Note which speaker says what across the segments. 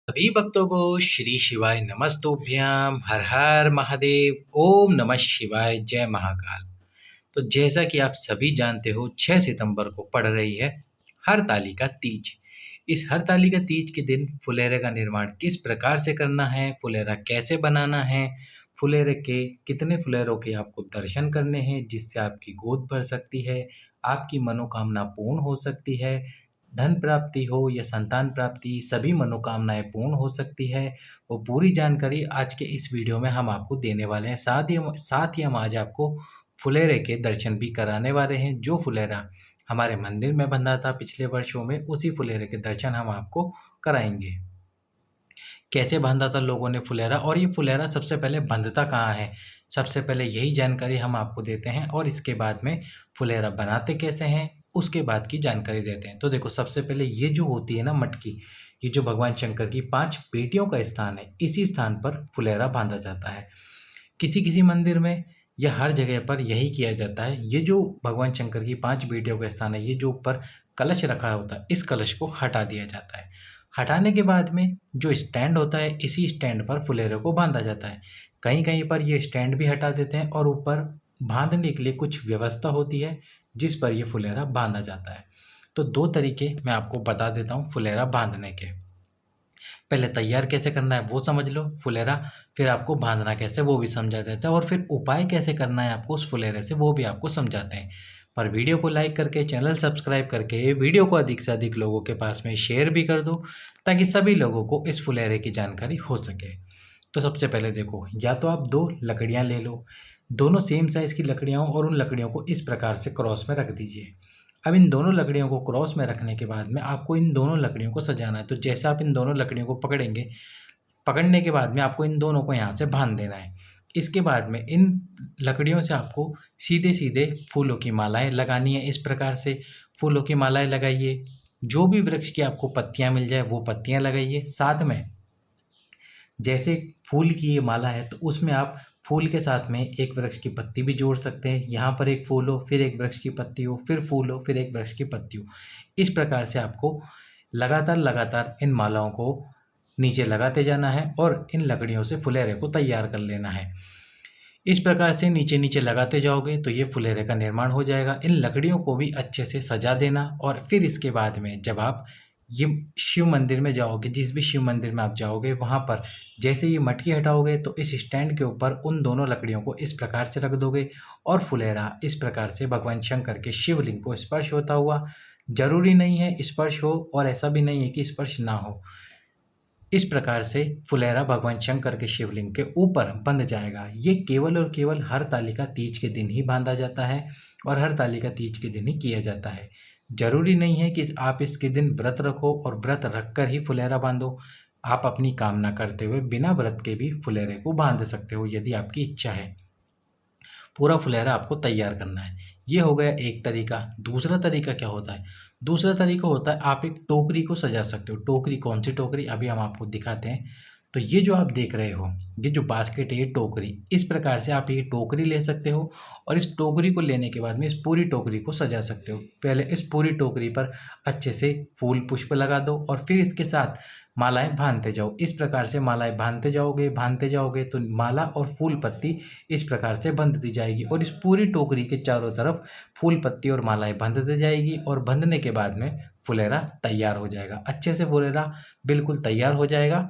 Speaker 1: सभी भक्तों को श्री शिवाय नमस्तुभ्यम। हर हर महादेव। ओम नमः शिवाय। जय महाकाल। तो जैसा कि आप सभी जानते हो 6 सितंबर को पड़ रही है हरतालिका तीज। इस हरतालिका तीज के दिन फुलेरे का निर्माण किस प्रकार से करना है, फुलेरा कैसे बनाना है, फुलेरे के कितने फुलेरों के आपको दर्शन करने हैं जिससे आपकी गोद भर सकती है, आपकी मनोकामना पूर्ण हो सकती है, धन प्राप्ति हो या संतान प्राप्ति, सभी मनोकामनाएं पूर्ण हो सकती है। वो पूरी जानकारी आज के इस वीडियो में हम आपको देने वाले हैं। साथ ही हम आज आपको फुलेरे के दर्शन भी कराने वाले हैं। जो फुलेरा हमारे मंदिर में बंधा था पिछले वर्षों में, उसी फुलेरे के दर्शन हम आपको कराएंगे। कैसे बांधा था लोगों ने फुलेरा, और ये फुलेरा सबसे पहले बंधता कहाँ है, सबसे पहले यही जानकारी हम आपको देते हैं। और इसके बाद में फुलेरा बनाते कैसे हैं उसके बाद की जानकारी देते हैं। तो देखो, सबसे पहले ये जो होती है ना मटकी, ये जो भगवान शंकर की 5 बेटियों का स्थान है, इसी स्थान पर फुलेरा बांधा जाता है। किसी किसी मंदिर में या हर जगह पर यही किया जाता है। ये जो भगवान शंकर की 5 बेटियों का स्थान है, ये जो ऊपर कलश रखा होता है, इस कलश को हटा दिया जाता है। हटाने के बाद में जो स्टैंड होता है, इसी स्टैंड पर फुलेरे को बांधा जाता है। कहीं कहीं पर ये स्टैंड भी हटा देते हैं और ऊपर बांधने के लिए कुछ व्यवस्था होती है जिस पर ये फुलेरा बांधा जाता है। तो 2 तरीके मैं आपको बता देता हूँ फुलेरा बांधने के। पहले तैयार कैसे करना है वो समझ लो फुलेरा, फिर आपको बांधना कैसे वो भी समझा देता है, और फिर उपाय कैसे करना है आपको उस फुलेरे से वो भी आपको समझाते हैं। पर वीडियो को लाइक करके, चैनल सब्सक्राइब करके, वीडियो को अधिक से अधिक लोगों के पास में शेयर भी कर दो ताकि सभी लोगों को इस फुलेरे की जानकारी हो सके। तो सबसे पहले देखो, या तो आप 2 लकड़ियाँ ले लो, दोनों सेम साइज़ की लकड़ियाँ हों, और उन लकड़ियों को इस प्रकार से क्रॉस में रख दीजिए। अब इन दोनों लकड़ियों को क्रॉस में रखने के बाद में आपको इन दोनों लकड़ियों को सजाना है। तो जैसे आप इन दोनों लकड़ियों को पकड़ेंगे, पकड़ने के बाद में आपको इन दोनों को यहाँ से बांध देना है। इसके बाद में इन लकड़ियों से आपको सीधे-सीधे फूलों की मालाएँ लगानी है। इस प्रकार से फूलों की मालाएँ लगाइए। जो भी वृक्ष की आपको पत्तियाँ मिल जाए वो पत्तियाँ लगाइए। साथ में जैसे फूल की ये माला है तो उसमें आप फूल के साथ में एक वृक्ष की पत्ती भी जोड़ सकते हैं। यहाँ पर एक फूल हो, फिर एक वृक्ष की पत्ती हो, फिर फूल हो, फिर एक वृक्ष की पत्ती हो। इस प्रकार से आपको लगातार इन मालाओं को नीचे लगाते जाना है और इन लकड़ियों से फुलेरे को तैयार कर लेना है। इस प्रकार से नीचे-नीचे लगाते जाओगे तो ये फुलेरे का निर्माण हो जाएगा। इन लकड़ियों को भी अच्छे से सजा देना, और फिर इसके बाद में जब आप ये शिव मंदिर में जाओगे, जिस भी शिव मंदिर में आप जाओगे, वहाँ पर जैसे ये मटकी हटाओगे तो इस स्टैंड के ऊपर उन दोनों लकड़ियों को इस प्रकार से रख दोगे और फुलेरा इस प्रकार से भगवान शंकर के शिवलिंग को स्पर्श होता हुआ, ज़रूरी नहीं है स्पर्श हो और ऐसा भी नहीं है कि स्पर्श ना हो। इस प्रकार से फुलेरा भगवान शंकर के शिवलिंग के ऊपर बंध जाएगा। ये केवल और केवल हरतालिका तीज के दिन ही बांधा जाता है और हरतालिका तीज के दिन ही किया जाता है। ज़रूरी नहीं है कि आप इसके दिन व्रत रखो और व्रत रखकर ही फुलेरा बांधो। आप अपनी कामना करते हुए बिना व्रत के भी फुलेरे को बांध सकते हो यदि आपकी इच्छा है। पूरा फुलेरा आपको तैयार करना है। ये हो गया एक तरीका। दूसरा तरीका क्या होता है? दूसरा तरीका होता है आप एक टोकरी को सजा सकते हो। टोकरी कौन सी टोकरी? अभी हम आपको दिखाते हैं। तो ये जो आप देख रहे हो, ये जो बास्केट है ये टोकरी, इस प्रकार से आप ये टोकरी ले सकते हो और इस टोकरी को लेने के बाद में इस पूरी टोकरी को सजा सकते हो। पहले इस पूरी टोकरी पर अच्छे से फूल पुष्प लगा दो और फिर इसके साथ मालाएँ बाँधते जाओ। इस प्रकार से मालाएँ बाँधते जाओगे तो माला और फूल पत्ती इस प्रकार से बंधती जाएगी और इस पूरी टोकरी के चारों तरफ फूल पत्ती और मालाएँ बंधती जाएगी और बंधने के बाद में फुलेरा तैयार हो जाएगा। अच्छे से फुलेरा बिल्कुल तैयार हो जाएगा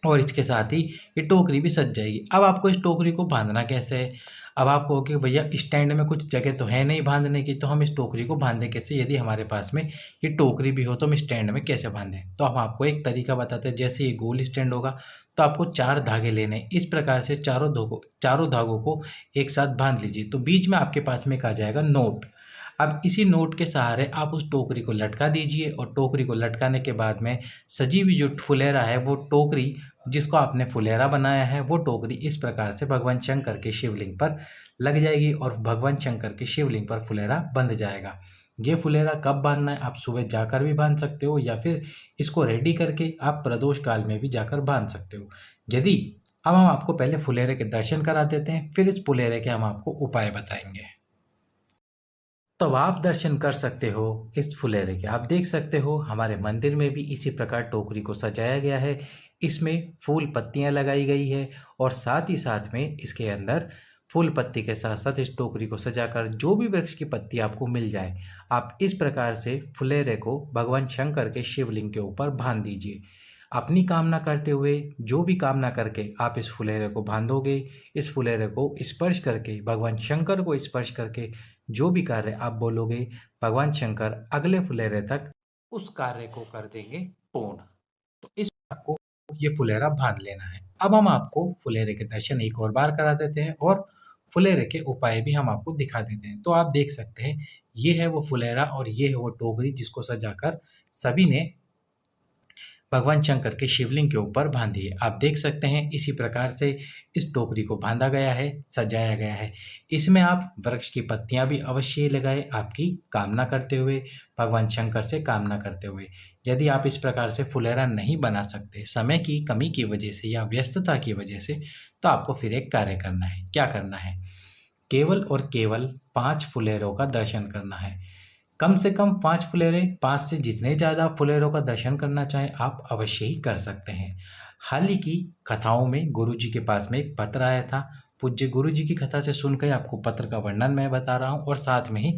Speaker 1: और इसके साथ ही ये टोकरी भी सज जाएगी। अब आपको इस टोकरी को बाँधना कैसे है? अब आप कहोगे भैया स्टैंड में कुछ जगह तो है नहीं बाँधने की, तो हम इस टोकरी को बाँधें कैसे? यदि हमारे पास में ये टोकरी भी हो तो हम स्टैंड में कैसे बाँधें? तो हम आपको एक तरीका बताते हैं। जैसे ये गोल स्टैंड होगा तो आपको 4 धागे लेने हैं। इस प्रकार से चारों धागों को एक साथ बाँध लीजिए। तो बीच में आपके पास में एक आ जाएगा नोट। अब इसी नोट के सहारे आप उस टोकरी को लटका दीजिए और टोकरी को लटकाने के बाद में सजी हुई जो फुलेरा है वो टोकरी, जिसको आपने फुलेरा बनाया है, वो टोकरी इस प्रकार से भगवान शंकर के शिवलिंग पर लग जाएगी और भगवान शंकर के शिवलिंग पर फुलेरा बंध जाएगा। ये फुलेरा कब बांधना है? आप सुबह जाकर भी बांध सकते हो या फिर इसको रेडी करके आप प्रदोष काल में भी जाकर बांध सकते हो। यदि अब हम आपको पहले फुलेरे के दर्शन करा देते हैं, फिर इस फुलेरे के हम आपको उपाय बताएंगे। तो अब आप दर्शन कर सकते हो इस फुलेरे के। आप देख सकते हो हमारे मंदिर में भी इसी प्रकार टोकरी को सजाया गया है। इसमें फूल पत्तियां लगाई गई है और साथ ही साथ में इसके अंदर फूल पत्ती के साथ साथ इस टोकरी को सजाकर जो भी वृक्ष की पत्ती आपको मिल जाए, आप इस प्रकार से फुलेरे को भगवान शंकर के शिवलिंग के ऊपर बांध दीजिए। अपनी कामना करते हुए, जो भी कामना करके आप इस फुलेरे को बांधोगे, इस फुलेरे को स्पर्श करके, भगवान शंकर को स्पर्श करके जो भी कार्य आप बोलोगे, भगवान शंकर अगले फुलेरे तक उस कार्य को कर देंगे पूर्ण। तो इस आपको ये फुलेरा बांध लेना है। अब हम आपको फुलेरे के दर्शन एक और बार करा देते हैं और फुलेरे के उपाय भी हम आपको दिखा देते हैं। तो आप देख सकते हैं, ये है वो फुलेरा और ये है वो टोकरी जिसको सजाकर सभी ने भगवान शंकर के शिवलिंग के ऊपर बांधी है। आप देख सकते हैं इसी प्रकार से इस टोकरी को बांधा गया है, सजाया गया है। इसमें आप वृक्ष की पत्तियां भी अवश्य ही लगाएं, आपकी कामना करते हुए, भगवान शंकर से कामना करते हुए। यदि आप इस प्रकार से फुलेरा नहीं बना सकते समय की कमी की वजह से या व्यस्तता की वजह से, तो आपको फिर एक कार्य करना है। क्या करना है? केवल और केवल 5 फुलेरों का दर्शन करना है। कम से कम 5 फुलेरे, 5 से जितने ज़्यादा फुलेरों का दर्शन करना चाहें आप अवश्य ही कर सकते हैं। हाल ही की कथाओं में गुरु जी के पास में एक पत्र आया था। पूज्य गुरु जी की कथा से सुनकर आपको पत्र का वर्णन मैं बता रहा हूँ और साथ में ही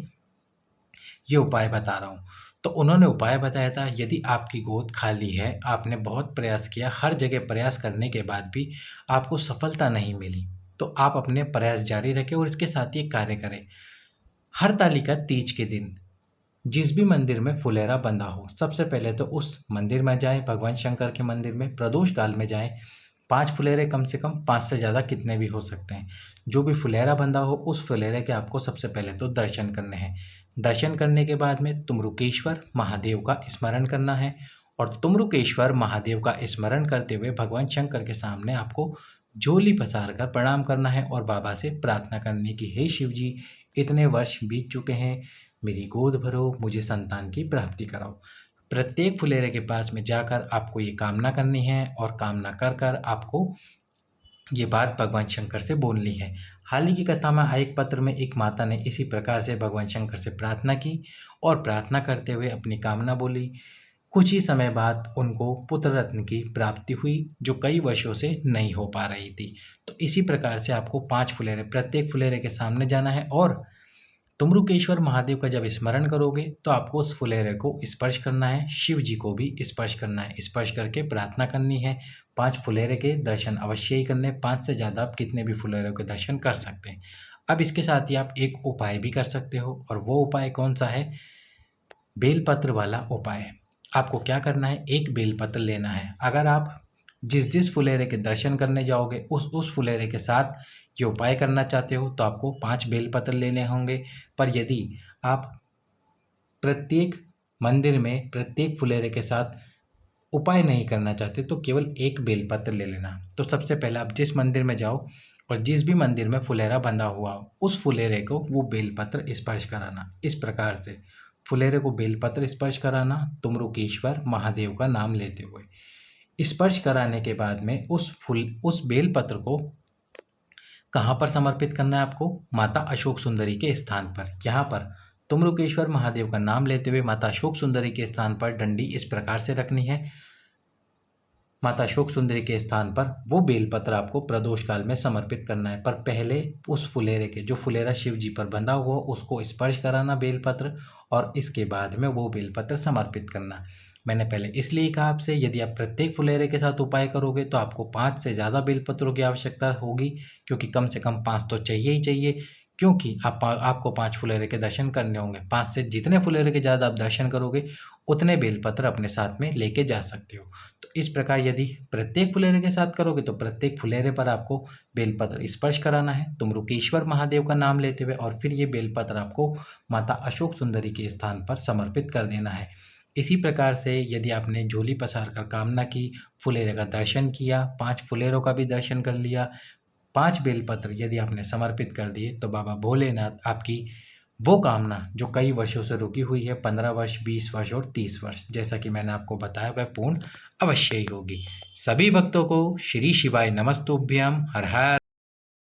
Speaker 1: ये उपाय बता रहा हूँ। तो उन्होंने उपाय बताया था, यदि आपकी गोद खाली है, आपने बहुत प्रयास किया, हर जगह प्रयास करने के बाद भी आपको सफलता नहीं मिली, तो आप अपने प्रयास जारी रखें और इसके साथ ही कार्य करें। हरतालिका तीज के दिन जिस भी मंदिर में फुलेरा बंधा हो, सबसे पहले तो उस मंदिर में जाएं, भगवान शंकर के मंदिर में प्रदोष काल में जाएं। 5 फुलेरे, कम से कम 5 से ज़्यादा कितने भी हो सकते हैं। जो भी फुलेरा बंधा हो उस फुलेरे के आपको सबसे पहले तो दर्शन करने हैं। दर्शन करने के बाद में तुमरुकेश्वर महादेव का स्मरण करना है और तुमरुकेश्वर महादेव का स्मरण करते हुए भगवान शंकर के सामने आपको झोली पसार कर प्रणाम करना है और बाबा से प्रार्थना करनी कि हे शिव जी, इतने वर्ष बीत चुके हैं, मेरी गोद भरो, मुझे संतान की प्राप्ति कराओ। प्रत्येक फुलेरे के पास में जाकर आपको ये कामना करनी है और कामना कर कर आपको ये बात भगवान शंकर से बोलनी है। हाल ही की कथा में आए एक पत्र में एक माता ने इसी प्रकार से भगवान शंकर से प्रार्थना की और प्रार्थना करते हुए अपनी कामना बोली। कुछ ही समय बाद उनको पुत्र रत्न की प्राप्ति हुई, जो कई वर्षों से नहीं हो पा रही थी। तो इसी प्रकार से आपको 5 फुलेरे, प्रत्येक फुलेरे के सामने जाना है और तुमरुकेश्वर महादेव का जब स्मरण करोगे तो आपको उस फुलेरे को स्पर्श करना है, शिव जी को भी स्पर्श करना है। स्पर्श करके प्रार्थना करनी है। 5 फुलेरे के दर्शन अवश्य ही करने, 5 से ज़्यादा आप कितने भी फुलेरों के दर्शन कर सकते हैं। अब इसके साथ ही आप एक उपाय भी कर सकते हो और वो उपाय कौन सा है? बेलपत्र वाला उपाय। आपको क्या करना है? एक बेलपत्र लेना है। अगर आप जिस जिस फुलेरे के दर्शन करने जाओगे उस फुलेरे के साथ ये उपाय करना चाहते हो तो आपको 5 बेलपत्र लेने होंगे। पर यदि आप प्रत्येक मंदिर में प्रत्येक फुलेरे के साथ उपाय नहीं करना चाहते तो केवल एक बेलपत्र ले लेना। तो सबसे पहले आप जिस मंदिर में जाओ और जिस भी मंदिर में फुलेरा बंधा हुआ हो उस फुलेरे को वो बेलपत्र स्पर्श कराना। इस प्रकार से फुलेरे को बेलपत्र स्पर्श कराना, तुमरुकेश्वर महादेव का नाम लेते हुए। स्पर्श कराने के बाद में उस बेलपत्र को कहाँ पर समर्पित करना है आपको? माता अशोक सुंदरी के स्थान पर। यहाँ पर तुमरुकेश्वर महादेव का नाम लेते हुए माता अशोक सुंदरी के स्थान पर डंडी इस प्रकार से रखनी है। माता अशोक सुंदरी के स्थान पर वो बेलपत्र आपको प्रदोष काल में समर्पित करना है। पर पहले उस फुलेरे के, जो फुलेरा शिव जी पर बंधा हुआ उसको स्पर्श कराना बेलपत्र, और इसके बाद में वो बेलपत्र समर्पित करना। मैंने पहले इसलिए कहा आपसे, यदि आप प्रत्येक फुलेरे के साथ उपाय करोगे तो आपको 5 से ज़्यादा बेलपत्रों की आवश्यकता होगी, क्योंकि कम से कम 5 तो चाहिए ही चाहिए, क्योंकि आपको 5 फुलेरे के दर्शन करने होंगे। 5 से जितने फुलेरे के ज़्यादा आप दर्शन करोगे उतने बेलपत्र अपने साथ में लेके जा सकते हो। तो इस प्रकार यदि प्रत्येक फुलेरे के साथ करोगे तो प्रत्येक फुलेरे पर आपको बेलपत्र स्पर्श कराना है तुमरुकेश्वर महादेव का नाम लेते हुए, और फिर ये बेलपत्र आपको माता अशोक सुंदरी के स्थान पर समर्पित कर देना है। इसी प्रकार से यदि आपने झोली पसार कर कामना की, फुलेरे का दर्शन किया, 5 फुलेरों का भी दर्शन कर लिया, 5 बेलपत्र यदि आपने समर्पित कर दिए, तो बाबा भोलेनाथ आपकी वो कामना जो कई वर्षों से रुकी हुई है, 15 वर्ष, 20 वर्ष और 30 वर्ष, जैसा कि मैंने आपको बताया, वह पूर्ण अवश्य ही होगी। सभी भक्तों को श्री शिवाय नमस्तुभ्यम। हर हर